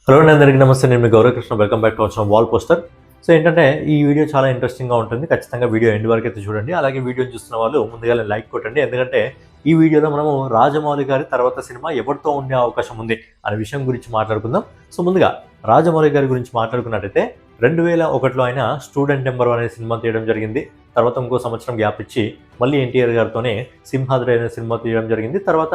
Hello అండి, అందరికీ నమస్తే. నేను మీ Gauravkrishna. Welcome back to our wall poster. So ఏంటంటే ఈ వీడియో చాలా ఇంట్రెస్టింగ్గా ఉంటుంది. ఖచ్చితంగా వీడియో ఎండ్ వరకు అయితే చూడండి. అలాగే వీడియోని చూస్తున్న వాళ్ళు ముందుగా లైక్ కొట్టండి. ఎందుకంటే ఈ వీడియోలో మనము రాజమౌళి గారి తర్వాత సినిమా ఎవరితో ఉండే అవకాశం ఉంది అనే విషయం గురించి మాట్లాడుకుందాం. సో ముందుగా రాజమౌళి గారి గురించి మాట్లాడుకున్నట్టయితే 2001లో ఆయన స్టూడెంట్ నెంబర్ 1 అనే సినిమా తీయడం జరిగింది. తర్వాత ఇంకో సంవత్సరం గ్యాప్ ఇచ్చి మళ్ళీ ఎన్టీఆర్ గారితోనే సింహాద్రి అనే సినిమా తీయడం జరిగింది. తర్వాత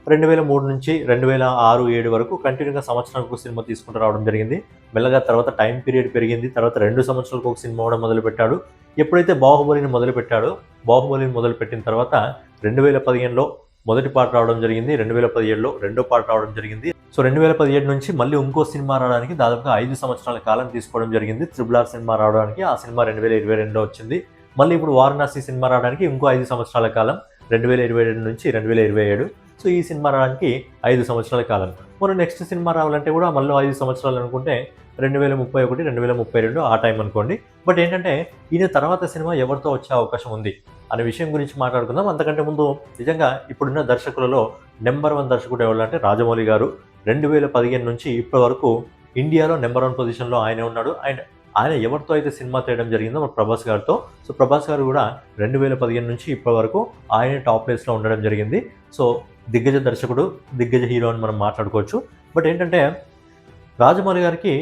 2003 నుంచి 2006-7 వరకు కంటిన్యూగా సంవత్సరానికి ఒక సినిమా తీసుకుంటూ రావడం జరిగింది. మెల్లగా తర్వాత టైం పీరియడ్ పెరిగింది. తర్వాత 2 సంవత్సరాలకు ఒక సినిమా కూడా మొదలుపెట్టాడు. ఎప్పుడైతే బాహుబలిని మొదలుపెట్టాడో, బాహుబలిని మొదలుపెట్టిన తర్వాత 2015లో మొదటి పార్ట్ రావడం జరిగింది. 2017లో రెండో పార్ట్ రావడం జరిగింది. సో 2017 నుంచి మళ్ళీ ఇంకో సినిమా రావడానికి దాదాపుగా 5 సంవత్సరాల కాలం తీసుకోవడం జరిగింది. RRR సినిమా రావడానికి. ఆ సినిమా 2022లో వచ్చింది. మళ్ళీ ఇప్పుడు వారణాసి సినిమా రావడానికి ఇంకో 5 సంవత్సరాల కాలం, 2022 నుంచి 2027. సో ఈ సినిమా రావడానికి 5 సంవత్సరాల కాలం. మనం నెక్స్ట్ సినిమా రావాలంటే కూడా మళ్ళీ 5 సంవత్సరాలు అనుకుంటే 2031, 2032 ఆ టైం అనుకోండి. బట్ ఏంటంటే ఈయన తర్వాత సినిమా ఎవరితో వచ్చే అవకాశం ఉంది అనే విషయం గురించి మాట్లాడుకుందాం. అంతకంటే ముందు నిజంగా ఇప్పుడున్న దర్శకులలో నెంబర్ 1 దర్శకుడు ఎవరంటే రాజమౌళి గారు. 2015 నుంచి ఇప్పటి వరకు ఇండియాలో నెంబర్ 1 పొజిషన్లో ఆయనే ఉన్నాడు. అండ్ ఆయన ఎవరితో అయితే సినిమా తీయడం జరిగిందో మన ప్రభాస్ గారితో. సో ప్రభాస్ గారు కూడా 2015 నుంచి ఇప్పటి వరకు ఆయనే టాప్ ప్లేస్లో ఉండడం జరిగింది. సో దిగ్గజ దర్శకుడు, దిగ్గజ హీరో అని మనం మాట్లాడుకోవచ్చు. బట్ ఏంటంటే రాజమౌళి గారికి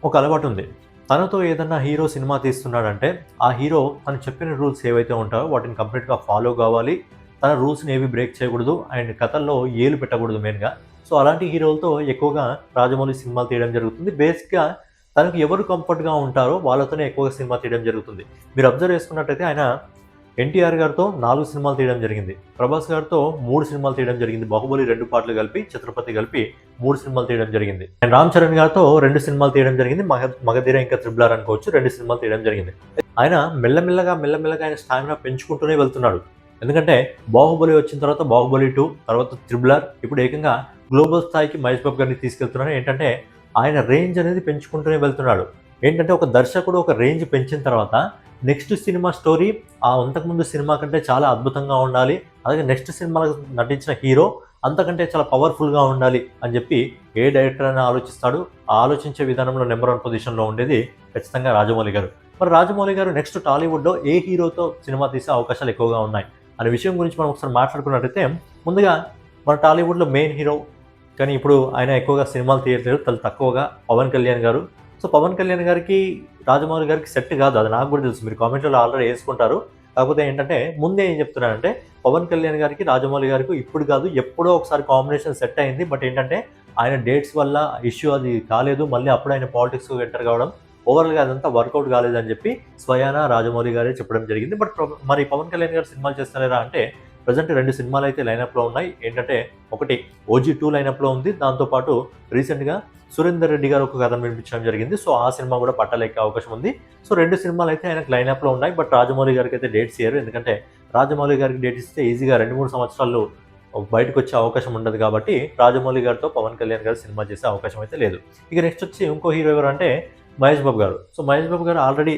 ఒక అలవాటు ఉంది. తనతో ఏదన్నా హీరో సినిమా తీస్తున్నాడంటే ఆ హీరో తను చెప్పిన రూల్స్ ఏవైతే ఉంటాయో వాటిని కంప్లీట్గా ఫాలో కావాలి. తన రూల్స్ని ఏవి బ్రేక్ చేయకూడదు అండ్ కథల్లో ఏలు పెట్టకూడదు మెయిన్గా. సో అలాంటి హీరోలతో ఎక్కువగా రాజమౌళి సినిమాలు తీయడం జరుగుతుంది. బేసిక్గా తనకు ఎవరు కంఫర్ట్గా ఉంటారో వాళ్ళతోనే ఎక్కువగా సినిమా తీయడం జరుగుతుంది. మీరు అబ్జర్వ్ చేసుకున్నట్టయితే ఆయన ఎన్టీఆర్ గారితో 4 సినిమాలు తీయడం జరిగింది. ప్రభాస్ గారితో 3 సినిమాలు తీయడం జరిగింది. బాహుబలి 2 పార్ట్లు కలిపి, ఛత్రపతి కలిపి 3 సినిమాలు తీయడం జరిగింది. అండ్ రామ్ చరణ్ గారితో 2 సినిమాలు తీయడం జరిగింది. మగధీర ఇంకా RRR అనుకోవచ్చు, 2 సినిమాలు తీయడం జరిగింది. ఆయన మెల్లమెల్లగా ఆయన స్టామినా పెంచుకుంటూనే వెళ్తున్నాడు. ఎందుకంటే బాహుబలి వచ్చిన తర్వాత బాహుబలి 2, తర్వాత RRR, ఇప్పుడు ఏకంగా గ్లోబల్ స్థాయికి మహేష్ బాబు గారిని తీసుకెళ్తున్నాడు. ఏంటంటే ఆయన రేంజ్ అనేది పెంచుకుంటూనే వెళ్తున్నాడు. ఏంటంటే ఒక దర్శకుడు ఒక రేంజ్ పెంచిన తర్వాత నెక్స్ట్ సినిమా స్టోరీ ఆ అంతకుముందు సినిమా కంటే చాలా అద్భుతంగా ఉండాలి. అలాగే నెక్స్ట్ సినిమాలో నటించిన హీరో అంతకంటే చాలా పవర్ఫుల్గా ఉండాలి అని చెప్పి ఏ డైరెక్టర్ అయినా ఆలోచిస్తాడు. ఆ ఆలోచించే విధానంలో నెంబర్ 1 పొజిషన్లో ఉండేది ఖచ్చితంగా రాజమౌళి గారు. మరి రాజమౌళి గారు నెక్స్ట్ టాలీవుడ్లో ఏ హీరోతో సినిమా తీసే అవకాశాలు ఎక్కువగా ఉన్నాయి అనే విషయం గురించి మనం ఒకసారి మాట్లాడుకున్నట్టయితే, ముందుగా మన టాలీవుడ్లో మెయిన్ హీరో కానీ ఇప్పుడు ఆయన ఎక్కువగా సినిమాలు తీయట్లేదు, చాలా తక్కువగా పవన్ కళ్యాణ్ గారు. సో పవన్ కళ్యాణ్ గారికి రాజమౌళి గారికి సెట్ కాదు, అది నాకు కూడా తెలుసు. మీరు కామెంట్లో ఆల్రెడీ వేసుకుంటారు. కాకపోతే ఏంటంటే ముందే ఏం చెప్తున్నానంటే పవన్ కళ్యాణ్ గారికి రాజమౌళి గారికి ఇప్పుడు కాదు ఎప్పుడో ఒకసారి కాంబినేషన్ సెట్ అయింది. బట్ ఏంటంటే ఆయన డేట్స్ వల్ల ఇష్యూ అది కాలేదు. మళ్ళీ అప్పుడు ఆయన పాలిటిక్స్ ఎంటర్ కావడం, ఓవరాల్గా అదంతా వర్కౌట్ కాలేదని చెప్పి స్వయానా రాజమౌళి గారే చెప్పడం జరిగింది. బట్ మరి పవన్ కళ్యాణ్ గారు సినిమాలు చేస్తున్నారా అంటే ప్రజెంట్ 2 సినిమాలు అయితే లైనప్లో ఉన్నాయి. ఏంటంటే ఒకటి OG 2 లైనప్లో ఉంది. దాంతోపాటు రీసెంట్గా సురేందర్ రెడ్డి గారు ఒక కథను వినిపించడం జరిగింది. సో ఆ సినిమా కూడా పట్టాలెక్కే అవకాశం ఉంది. సో 2 సినిమాలు అయితే ఆయనకు లైనప్లో ఉన్నాయి. బట్ రాజమౌళి గారికి అయితే డేట్స్ ఇయ్యరు. ఎందుకంటే రాజమౌళి గారికి డేట్ ఇస్తే ఈజీగా 2-3 సంవత్సరాలు బయటకు వచ్చే అవకాశం ఉండదు కాబట్టి రాజమౌళి గారితో పవన్ కళ్యాణ్ గారు సినిమా చేసే అవకాశం అయితే లేదు. ఇక నెక్స్ట్ వచ్చి ఇంకో హీరో ఎవరు అంటే మహేష్ బాబు గారు. సో మహేష్ బాబు గారు ఆల్రెడీ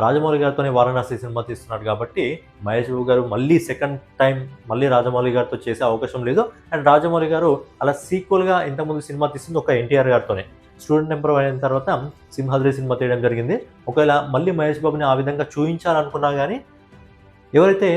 రాజమౌళి గారితోనే వారణాసి సినిమా తీస్తున్నాడు కాబట్టి మహేష్ బాబు గారు మళ్ళీ సెకండ్ టైం మళ్ళీ రాజమౌళి గారితో చేసే అవకాశం లేదు. అండ్ రాజమౌళి గారు అలా సీక్వల్గా ఇంతకుముందు సినిమా తీసింది ఒక ఎన్టీఆర్ గారితోనే. స్టూడెంట్ నెంబర్ 1 అయిన తర్వాత సింహాద్రి సినిమా తీయడం జరిగింది. ఒకవేళ మళ్ళీ మహేష్ బాబుని ఆ విధంగా చూపించాలనుకున్నా కానీ ఎవరైతే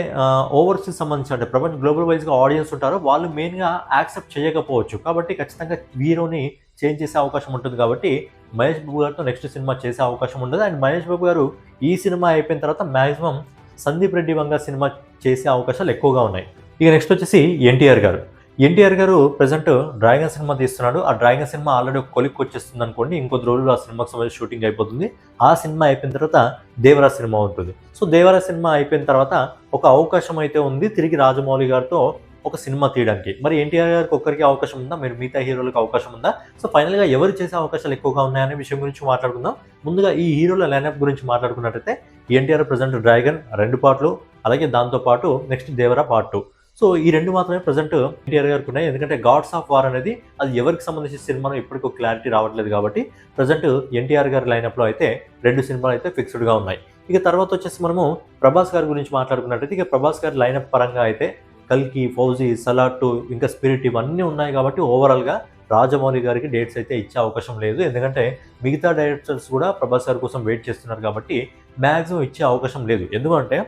ఓవర్సీస్ సంబంధించి అంటే ప్రపంచ గ్లోబల్ వైజ్గా ఆడియన్స్ ఉంటారో వాళ్ళు మెయిన్గా యాక్సెప్ట్ చేయకపోవచ్చు. కాబట్టి ఖచ్చితంగా హీరోని చేంజ్ చేసే అవకాశం ఉంటుంది. కాబట్టి మహేష్ బాబు గారితో నెక్స్ట్ సినిమా చేసే అవకాశం ఉండదు. అండ్ మహేష్ బాబు గారు ఈ సినిమా అయిపోయిన తర్వాత మ్యాక్సిమం సందీప్ రెడ్డి వంగ సినిమా చేసే అవకాశాలు ఎక్కువగా ఉన్నాయి. ఇక నెక్స్ట్ వచ్చేసి ఎన్టీఆర్ గారు. ఎన్టీఆర్ గారు ప్రజెంట్ డ్రాగన్ సినిమా తీస్తున్నాడు. ఆ డ్రాగన్ సినిమా ఆల్రెడీ ఒక కొలిక్కి వచ్చేస్తుంది అనుకోండి. ఇంకొద్ది రోజులు ఆ సినిమాకి సంబంధించి షూటింగ్ అయిపోతుంది. ఆ సినిమా అయిపోయిన తర్వాత దేవరా సినిమా ఉంటుంది. సో దేవరా సినిమా అయిపోయిన తర్వాత ఒక అవకాశం అయితే ఉంది తిరిగి రాజమౌళి గారితో ఒక సినిమా తీయడానికి. మరి ఎన్టీఆర్ గారికి ఒక్కరికి అవకాశం ఉందా, మరి మిగతా హీరోలకు అవకాశం ఉందా? సో ఫైనల్గా ఎవరు చేసే అవకాశాలు ఎక్కువగా ఉన్నాయనే విషయం గురించి మాట్లాడుకుందాం. ముందుగా ఈ హీరోల లైనప్ గురించి మాట్లాడుకున్నట్టయితే ఎన్టీఆర్ ప్రజెంట్ డ్రాగన్ 2 పార్ట్లు, అలాగే దాంతోపాటు నెక్స్ట్ దేవరా పార్ట్ 2. సో ఈ 2 మాత్రమే ప్రజెంట్ ఎన్టీఆర్ గారికి ఉన్నాయి. ఎందుకంటే గాడ్స్ ఆఫ్ వార్ అనేది అది ఎవరికి సంబంధించిన సినిమానో ఇప్పటికీ ఒక క్లారిటీ రావట్లేదు కాబట్టి ప్రజెంట్ ఎన్టీఆర్ గారి లైనప్లో అయితే 2 సినిమాలు అయితే ఫిక్స్డ్గా ఉన్నాయి. ఇక తర్వాత వచ్చేసి మనము ప్రభాస్ గారి గురించి మాట్లాడుకున్నట్టయితే ఇక ప్రభాస్ గారి లైనప్ పరంగా అయితే కల్కి, ఫౌజీ, సలార్ 2 ఇంకా స్పిరిట్ ఇవన్నీ ఉన్నాయి కాబట్టి ఓవరాల్గా రాజమౌళి గారికి డేట్స్ అయితే ఇచ్చే అవకాశం లేదు. ఎందుకంటే మిగతా డైరెక్టర్స్ కూడా ప్రభాస్ గారి కోసం వెయిట్ చేస్తున్నారు కాబట్టి మ్యాక్సిమం ఇచ్చే అవకాశం లేదు. ఎందుకంటే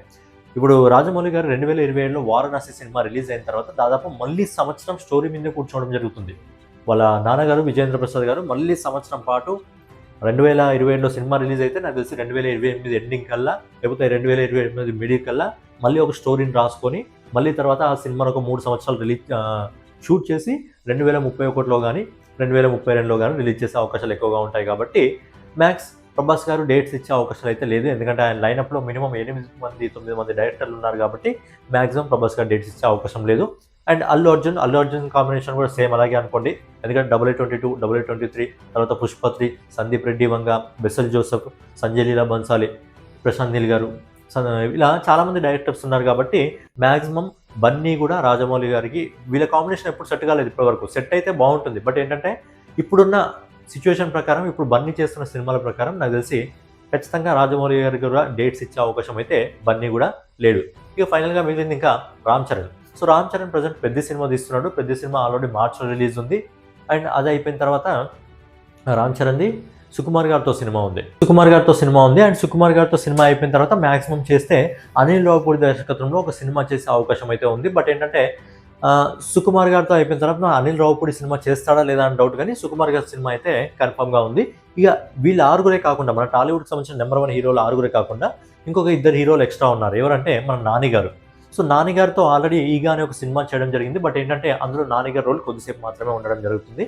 ఇప్పుడు రాజమౌళి గారు 2027లో వారణాసి సినిమా రిలీజ్ అయిన తర్వాత దాదాపు మళ్ళీ సంవత్సరం స్టోరీ మీదే కూర్చోవడం జరుగుతుంది. వాళ్ళ నాన్నగారు విజయేంద్ర ప్రసాద్ గారు మళ్ళీ సంవత్సరం పాటు 2027లో సినిమా రిలీజ్ అయితే నాకు తెలిసి 2028 ఎండింగ్ కల్లా లేకపోతే 2028 మిడిల్ కల్లా మళ్ళీ ఒక స్టోరీని రాసుకొని మళ్ళీ తర్వాత ఆ సినిమాను ఒక 3 సంవత్సరాలు షూట్ చేసి 2031లో కానీ 2032లో కానీ రిలీజ్ చేసే అవకాశాలు ఎక్కువగా ఉంటాయి. కాబట్టి మ్యాక్స్ ప్రభాస్ గారు డేట్స్ ఇచ్చే అవకాశాలు అయితే లేదు. ఎందుకంటే ఆయన లైనప్లో మినిమం 9 మంది డైరెక్టర్లు ఉన్నారు కాబట్టి మ్యాక్సిమం ప్రభాస్ గారు డేట్స్ ఇచ్చే అవకాశం లేదు. అండ్ అల్లు అర్జున్ కాంబినేషన్ కూడా సేమ్ అలాగే అనుకోండి. ఎందుకంటే 22, 23 తర్వాత పుష్ప3, సందీప్ రెడ్డి వంగ, బెసల్ జోసెఫ్, సంజయ్ లీలా బన్సాలి, ప్రశాంత్ నీల్ గారు, ఇలా చాలామంది డైరెక్టర్స్ ఉన్నారు కాబట్టి మ్యాక్సిమం బన్నీ కూడా రాజమౌళి గారికి వీళ్ళ కాంబినేషన్ ఎప్పుడు సెట్ కాలేదు ఇప్పటివరకు. సెట్ అయితే బాగుంటుంది, బట్ ఏంటంటే ఇప్పుడున్న సిచ్యువేషన్ ప్రకారం ఇప్పుడు బన్నీ చేస్తున్న సినిమాల ప్రకారం నాకు తెలిసి ఖచ్చితంగా రాజమౌళి గారికి కూడా డేట్స్ ఇచ్చే అవకాశం అయితే బన్నీ కూడా లేడు. ఇక ఫైనల్గా మిగిలింది ఇంకా రామ్ చరణ్. సో రామ్ చరణ్ ప్రజెంట్ పెద్ద సినిమా తీస్తున్నాడు. పెద్ద సినిమా ఆల్రెడీ మార్చ్లో రిలీజ్ ఉంది. అండ్ అది అయిపోయిన తర్వాత రామ్ చరణ్ది సుకుమార్ గారితో సినిమా ఉంది. అండ్ సుకుమార్ గారితో సినిమా అయిపోయిన తర్వాత మ్యాక్సిమం చేస్తే అనిల్ రావుపూడి దర్శకత్వంలో ఒక సినిమా చేసే అవకాశం అయితే ఉంది. బట్ ఏంటంటే సుకుమార్ గారితో అయిపోయిన తర్వాత అనిల్ రావుపూడి సినిమా చేస్తాడా లేదా అని డౌట్, కానీ సుకుమార్ గారి సినిమా అయితే కన్ఫర్మ్గా ఉంది. ఇక వీళ్ళు 6 కాకుండా మన టాలీవుడ్కి సంబంధించిన నెంబర్ 1 హీరోలు 6 కాకుండా ఇంకొక 2 హీరోలు ఎక్స్ట్రా ఉన్నారు. ఎవరంటే మన నాని గారు. సో నాని గారితో ఆల్రెడీ ఈగానే ఒక సినిమా చేయడం జరిగింది. బట్ ఏంటంటే అందులో నాని గారి రోల్ కొద్దిసేపు మాత్రమే ఉండడం జరుగుతుంది.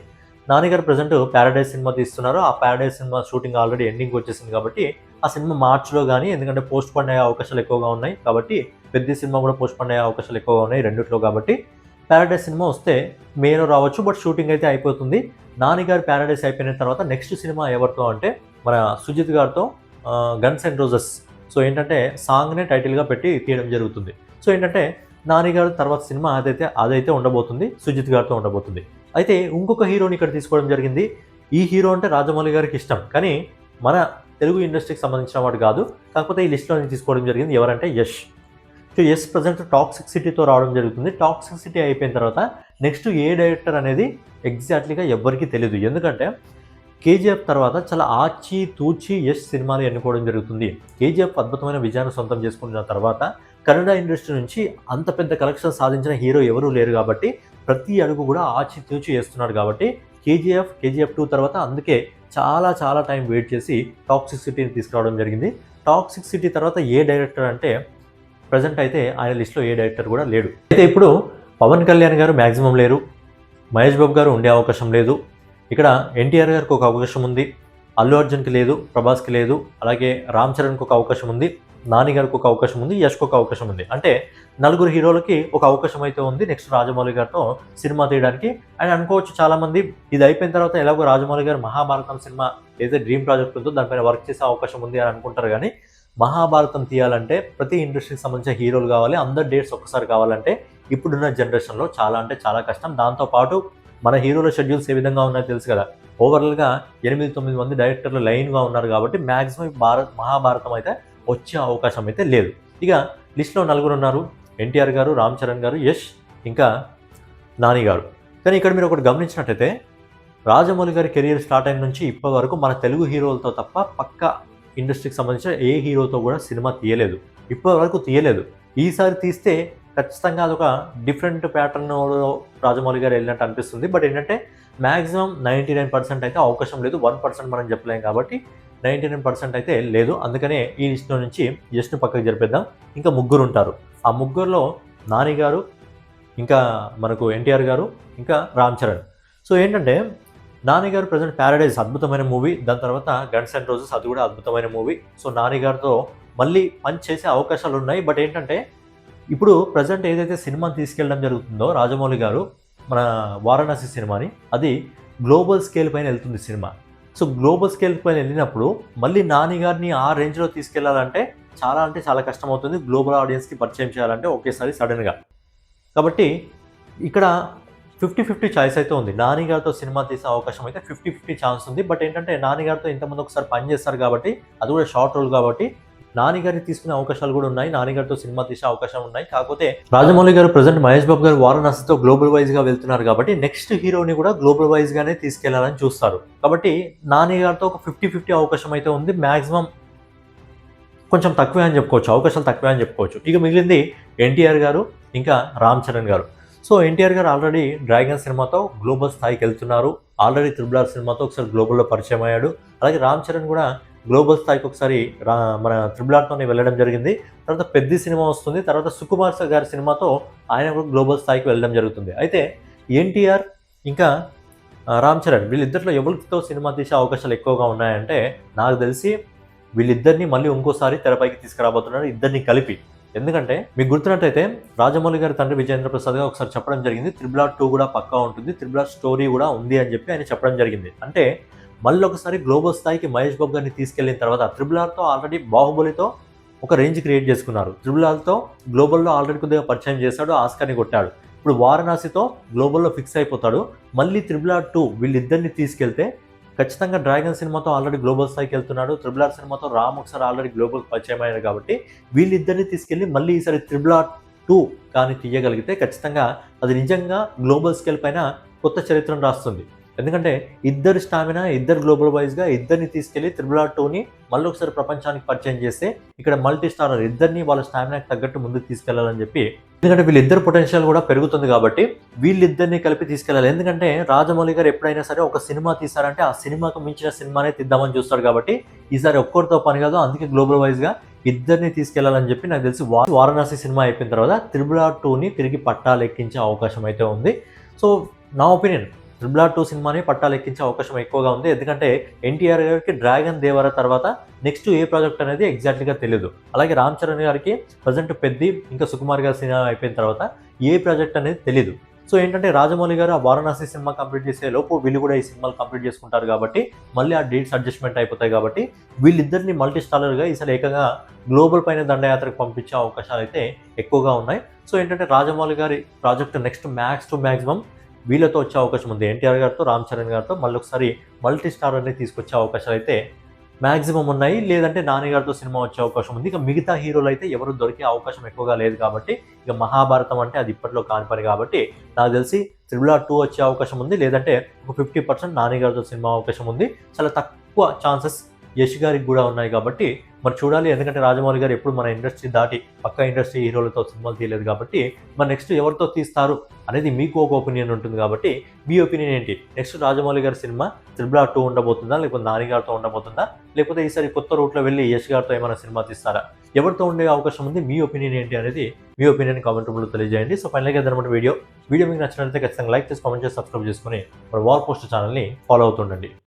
నాని గారు ప్రజెంట్ ప్యారడైజ్ సినిమా తీస్తున్నారు. ఆ Paradise cinema shooting already ending వచ్చేసింది కాబట్టి ఆ సినిమా మార్చ్లో కానీ, ఎందుకంటే పోస్ట్ పోన్ అయ్యే అవకాశాలు ఎక్కువగా ఉన్నాయి కాబట్టి పెద్ద సినిమా కూడా పోస్ట్ పోన్ అయ్యే అవకాశాలు ఎక్కువగా ఉన్నాయి రెండిట్లో. కాబట్టి ప్యారడైజ్ సినిమా వస్తే మేలో రావచ్చు, బట్ షూటింగ్ అయితే అయిపోతుంది. నాని గారు ప్యారడైజ్ అయిపోయిన తర్వాత నెక్స్ట్ సినిమా ఎవరితో అంటే మన సుజిత్ గారితో గన్స్ అండ్ రోజెస్. సో ఏంటంటే సాంగ్నే టైటిల్గా పెట్టి తీయడం జరుగుతుంది. సో ఏంటంటే నాని గారు తర్వాత సినిమా అదైతే ఉండబోతుంది, సుజిత్ గారితో ఉండబోతుంది. అయితే ఇంకొక హీరోని ఇక్కడ తీసుకోవడం జరిగింది. ఈ హీరో అంటే రాజమౌళి గారికి ఇష్టం, కానీ మన తెలుగు ఇండస్ట్రీకి సంబంధించిన వాడు కాదు. కాకపోతే ఈ లిస్ట్లో తీసుకోవడం జరిగింది. ఎవరంటే Yash. So Yash present toxic సిటీతో రావడం జరుగుతుంది. టాక్సిక్ సిటీ అయిపోయిన తర్వాత నెక్స్ట్ ఏ డైరెక్టర్ అనేది ఎగ్జాక్ట్లీగా ఎవ్వరికీ తెలియదు. ఎందుకంటే కేజీఎఫ్ తర్వాత చాలా ఆచి తూచి యష్ సినిమాలు ఎన్నుకోవడం జరుగుతుంది. కేజీఎఫ్ అద్భుతమైన విజయాన్ని సొంతం చేసుకున్న తర్వాత కన్నడ ఇండస్ట్రీ నుంచి అంత పెద్ద కలెక్షన్ సాధించిన హీరో ఎవరూ లేరు కాబట్టి ప్రతి అడుగు కూడా ఆచి తూచి చేస్తున్నాడు. కాబట్టి కేజీఎఫ్ 2 తర్వాత అందుకే చాలా టైం వెయిట్ చేసి టాక్సిక్ సిటీని తీసుకురావడం జరిగింది. టాక్సిక్ సిటీ తర్వాత ఏ డైరెక్టర్ అంటే ప్రజెంట్ అయితే ఆయన లిస్ట్లో ఏ డైరెక్టర్ కూడా లేడు. అయితే ఇప్పుడు పవన్ కళ్యాణ్ గారు మ్యాక్సిమం లేరు, మహేష్ బాబు గారు ఉండే అవకాశం లేదు, ఇక్కడ ఎన్టీఆర్ గారికి ఒక అవకాశం ఉంది, అల్లు అర్జున్కి లేదు, ప్రభాస్కి లేదు, అలాగే రామ్ చరణ్కి ఒక అవకాశం ఉంది, నాని గారికి ఒక అవకాశం ఉంది, యష్కి ఒక అవకాశం ఉంది. అంటే 4 హీరోలకి ఒక అవకాశం అయితే ఉంది నెక్స్ట్ రాజమౌళి గారితో సినిమా తీయడానికి. అండ్ అనుకోవచ్చు చాలామంది ఇది అయిపోయిన తర్వాత ఎలాగో రాజమౌళి గారు మహాభారతం సినిమా ఏదైతే డ్రీమ్ ప్రాజెక్ట్ ఉందో దానిపైన వర్క్ చేసే అవకాశం ఉంది అని అనుకుంటారు. కానీ మహాభారతం తీయాలంటే ప్రతి ఇండస్ట్రీకి సంబంధించిన హీరోలు కావాలి, అందరు డేట్స్ ఒక్కసారి కావాలంటే ఇప్పుడున్న జనరేషన్లో చాలా కష్టం. దాంతోపాటు మన హీరోల షెడ్యూల్స్ ఏ విధంగా ఉన్నాయో తెలుసు కదా. ఓవరాల్గా 8-9 మంది డైరెక్టర్లు లైన్గా ఉన్నారు కాబట్టి మ్యాక్సిమం మహాభారతం అయితే వచ్చే అవకాశం అయితే లేదు. ఇక లిస్ట్లో 4 ఉన్నారు, ఎన్టీఆర్ గారు, రామ్ చరణ్ గారు, యష్, ఇంకా నాని గారు. కానీ ఇక్కడ మీరు ఒకటి గమనించినట్టయితే రాజమౌళి గారి కెరీర్ స్టార్ట్ అయిన నుంచి ఇప్పటి వరకు మన తెలుగు హీరోలతో తప్ప పక్క ఇండస్ట్రీకి సంబంధించిన ఏ హీరోతో కూడా సినిమా తీయలేదు, ఇప్పటి వరకు తీయలేదు. ఈసారి తీస్తే ఖచ్చితంగా అదొక డిఫరెంట్ ప్యాటర్న్లో రాజమౌళి గారు వెళ్ళినట్టు అనిపిస్తుంది. బట్ ఏంటంటే మ్యాక్సిమం 99% అయితే అవకాశం లేదు, 1% మనం చెప్పలేం కాబట్టి 99% అయితే లేదు. అందుకనే ఈ లిస్ట్లో నుంచి యష్ను పక్కకు జరిపేద్దాం. ఇంకా 3 ఉంటారు. ఆ 3లో నాని గారు, ఇంకా మనకు ఎన్టీఆర్ గారు, ఇంకా రామ్ చరణ్. సో ఏంటంటే నాని గారు ప్రజెంట్ ప్యారడైజ్ అద్భుతమైన మూవీ, దాని తర్వాత గన్స్ అండ్ రోజెస్ అది కూడా అద్భుతమైన మూవీ. సో నాని గారితో మళ్ళీ పని చేసే అవకాశాలు ఉన్నాయి. బట్ ఏంటంటే ఇప్పుడు ప్రజెంట్ ఏదైతే సినిమాని తీసుకెళ్ళడం జరుగుతుందో రాజమౌళి గారు మన వారణాసి సినిమాని, అది గ్లోబల్ స్కేల్ పైన వెళ్తుంది సినిమా. సో గ్లోబల్ స్కేల్ పైన వెళ్ళినప్పుడు మళ్ళీ నాని గారిని ఆ రేంజ్లో తీసుకెళ్లాలంటే చాలా కష్టం అవుతుంది. గ్లోబల్ ఆడియన్స్కి పరిచయం చేయాలంటే ఒకేసారి సడన్గా. కాబట్టి ఇక్కడ 50-50 ఛాయిస్ అయితే ఉంది. నాని గారితో సినిమా తీసే అవకాశం అయితే 50-50 ఛాన్స్ ఉంది. బట్ ఏంటంటే నాని గారితో ఇంతకుముందు ఒకసారి పని చేస్తారు కాబట్టి అది కూడా షార్ట్ రోల్ కాబట్టి నాని గారిని తీసుకునే అవకాశాలు కూడా ఉన్నాయి, నాని గారితో సినిమా తీసే అవకాశం ఉన్నాయి. కాకపోతే రాజమౌళి గారు ప్రజెంట్ మహేష్ బాబు గారు వారణాసితో గ్లోబల్ వైజ్ గా వెళ్తున్నారు కాబట్టి నెక్స్ట్ హీరోని కూడా గ్లోబల్ వైజ్ గానే తీసుకెళ్లాలని చూస్తారు. కాబట్టి నాని గారితో ఒక 50-50 అవకాశం అయితే ఉంది. మాక్సిమం కొంచెం తక్కువే అని చెప్పుకోవచ్చు, అవకాశాలు తక్కువే అని చెప్పుకోవచ్చు. ఇక మిగిలింది ఎన్టీఆర్ గారు ఇంకా రామ్ చరణ్ గారు. సో ఎన్టీఆర్ గారు ఆల్రెడీ డ్రాగన్ సినిమాతో గ్లోబల్ స్థాయికి వెళ్తున్నారు. ఆల్రెడీ RRR సినిమాతో ఒకసారి గ్లోబల్లో పరిచయం అయ్యాడు. అలాగే రామ్ చరణ్ కూడా గ్లోబల్ స్థాయికి ఒకసారి మన RRRతోనే వెళ్ళడం జరిగింది. తర్వాత పెద్ద సినిమా వస్తుంది, తర్వాత సుకుమార్ గారి సినిమాతో ఆయన కూడా గ్లోబల్ స్థాయికి వెళ్ళడం జరుగుతుంది. అయితే ఎన్టీఆర్ ఇంకా రామ్ చరణ్ వీళ్ళిద్దరిలో ఎవరితో సినిమా తీసే అవకాశాలు ఎక్కువగా ఉన్నాయంటే నాకు తెలిసి వీళ్ళిద్దరిని మళ్ళీ ఇంకోసారి తెరపైకి తీసుకురాబోతున్నారు, ఇద్దరిని కలిపి. ఎందుకంటే మీకు గుర్తున్నట్టయితే రాజమౌళి గారి తండ్రి విజయేంద్ర ప్రసాద్ గారు ఒకసారి చెప్పడం జరిగింది, RRR 2 కూడా పక్కా ఉంటుంది, RRR స్టోరీ కూడా ఉంది అని చెప్పి ఆయన చెప్పడం జరిగింది. అంటే మళ్ళీ ఒకసారి గ్లోబల్ స్థాయికి మహేష్ బాబు గారిని తీసుకెళ్లిన తర్వాత RRRతో ఆల్రెడీ బాహుబలితో ఒక రేంజ్ క్రియేట్ చేసుకున్నారు. RRRతో గ్లోబల్లో ఆల్రెడీ కొద్దిగా పరిచయం చేశాడు, ఆస్కార్ని కొట్టాడు. ఇప్పుడు వారణాసితో గ్లోబల్లో ఫిక్స్ అయిపోతాడు. మళ్ళీ RRR 2 వీళ్ళిద్దరిని తీసుకెళ్తే ఖచ్చితంగా డ్రాగన్ సినిమాతో ఆల్రెడీ గ్లోబల్ స్థాయికి వెళ్తున్నాడు, RRR సినిమాతో రామ్ ఒకసారి ఆల్రెడీ గ్లోబల్ పరిచయం అయ్యాడు. కాబట్టి వీళ్ళిద్దరిని తీసుకెళ్ళి మళ్ళీ ఈసారి RRR 2 కానీ తీయగలిగితే ఖచ్చితంగా అది నిజంగా గ్లోబల్ స్కేల్ పైన కొత్త చరిత్రను రాస్తుంది. ఎందుకంటే ఇద్దరు స్టామినా, ఇద్దరు గ్లోబల్ వైజ్గా ఇద్దరిని తీసుకెళ్లి RRR 2ని మళ్ళీ ఒకసారి ప్రపంచానికి పరిచయం చేస్తే ఇక్కడ మల్టీ స్టారర్ ఇద్దరిని వాళ్ళ స్టామినాకి తగ్గట్టు ముందుకు తీసుకెళ్లాలని చెప్పి, ఎందుకంటే వీళ్ళిద్దరు పొటెన్షియల్ కూడా పెరుగుతుంది కాబట్టి వీళ్ళిద్దరిని కలిపి తీసుకెళ్లాలి. ఎందుకంటే రాజమౌళి గారు ఎప్పుడైనా సరే ఒక సినిమా తీశారంటే ఆ సినిమాకు మించిన సినిమానే తీద్దామని చూస్తాడు. కాబట్టి ఈసారి ఒక్కరితో పని కాదు, అందుకే గ్లోబల్ వైజ్గా ఇద్దరిని తీసుకెళ్లాలని చెప్పి నాకు తెలిసి వారణాసి సినిమా అయిపోయిన తర్వాత RRR 2ని తిరిగి పట్టాలెక్కించే అవకాశం అయితే ఉంది. సో నా ఒపీనియన్ RRR 2 సినిమాని పట్టాలెక్కించే అవకాశం ఎక్కువగా ఉంది. ఎందుకంటే ఎన్టీఆర్ గారికి డ్రాగన్ దేవర తర్వాత నెక్స్ట్ ఏ ప్రాజెక్ట్ అనేది ఎగ్జాక్ట్లీగా తెలియదు. అలాగే రామ్ చరణ్ గారికి ప్రజెంట్ పెద్ది ఇంకా సుకుమార్ గారి సినిమా అయిపోయిన తర్వాత ఏ ప్రాజెక్ట్ అనేది తెలియదు. సో ఏంటంటే రాజమౌళి గారు ఆ వారణాసి సినిమా కంప్లీట్ చేసే లోపు వీళ్ళు కూడా ఈ సినిమాలు కంప్లీట్ చేసుకుంటారు కాబట్టి మళ్ళీ ఆ డేట్స్ అడ్జస్ట్మెంట్ అయిపోతాయి. కాబట్టి వీళ్ళిద్దరిని మల్టీ స్టారర్గా ఈసారి ఏకంగా గ్లోబల్ పైన దండయాత్రకు పంపించే అవకాశాలు అయితే ఎక్కువగా ఉన్నాయి. సో ఏంటంటే రాజమౌళి గారి project next max to maximum వీళ్ళతో వచ్చే అవకాశం ఉంది. ఎన్టీఆర్ గారితో, రామ్ చరణ్ గారితో మళ్ళీ ఒకసారి మల్టీ స్టారర్ని తీసుకొచ్చే అవకాశాలు అయితే మ్యాక్సిమం ఉన్నాయి. లేదంటే నాని గారితో సినిమా వచ్చే అవకాశం ఉంది. ఇక మిగతా హీరోలు అయితే ఎవరు దొరికే అవకాశం ఎక్కువగా లేదు. కాబట్టి ఇక మహాభారతం అంటే అది ఇప్పట్లో కాని పని. కాబట్టి నాకు తెలిసి RRR 2 వచ్చే అవకాశం ఉంది. లేదంటే ఒక 50% నాని గారితో సినిమా అవకాశం ఉంది. చాలా తక్కువ ఛాన్సెస్ యష్ గారికి కూడా ఉన్నాయి. కాబట్టి మరి చూడాలి. ఎందుకంటే రాజమౌళి గారు ఎప్పుడు మన ఇండస్ట్రీ దాటి పక్క ఇండస్ట్రీ హీరోలతో సినిమాలు తీయలేదు. కాబట్టి మరి నెక్స్ట్ ఎవరితో తీస్తారు అనేది మీకు ఒక ఒపీనియన్ ఉంటుంది. కాబట్టి మీ ఒపీనియన్ ఏంటి? నెక్స్ట్ రాజమౌళి గారి సినిమా RRR 2 ఉండబోతుందా, లేకపోతే నాని గారితో ఉండబోతుందా, లేకపోతే ఈసారి కొత్త రూట్లో వెళ్ళి యష్ గారితో ఏమైనా సినిమా తీస్తారా? ఎవరితో ఉండే అవకాశం ఉంది? మీ ఒపీనియన్ ఏంటి అనేది మీ ఒపీనియన్ కామెంట్ రూపంలో తెలియజేయండి. సో ఫైనల్గా అదనమాట వీడియో మీకు నచ్చినట్లయితే ఖచ్చితంగా లైక్ చేసి, కామెంట్ చేసి, సబ్స్క్రైబ్ చేసుకుని మన వాల్ పోస్టర్ ఛానల్ని ఫాలో అవుతుండండి.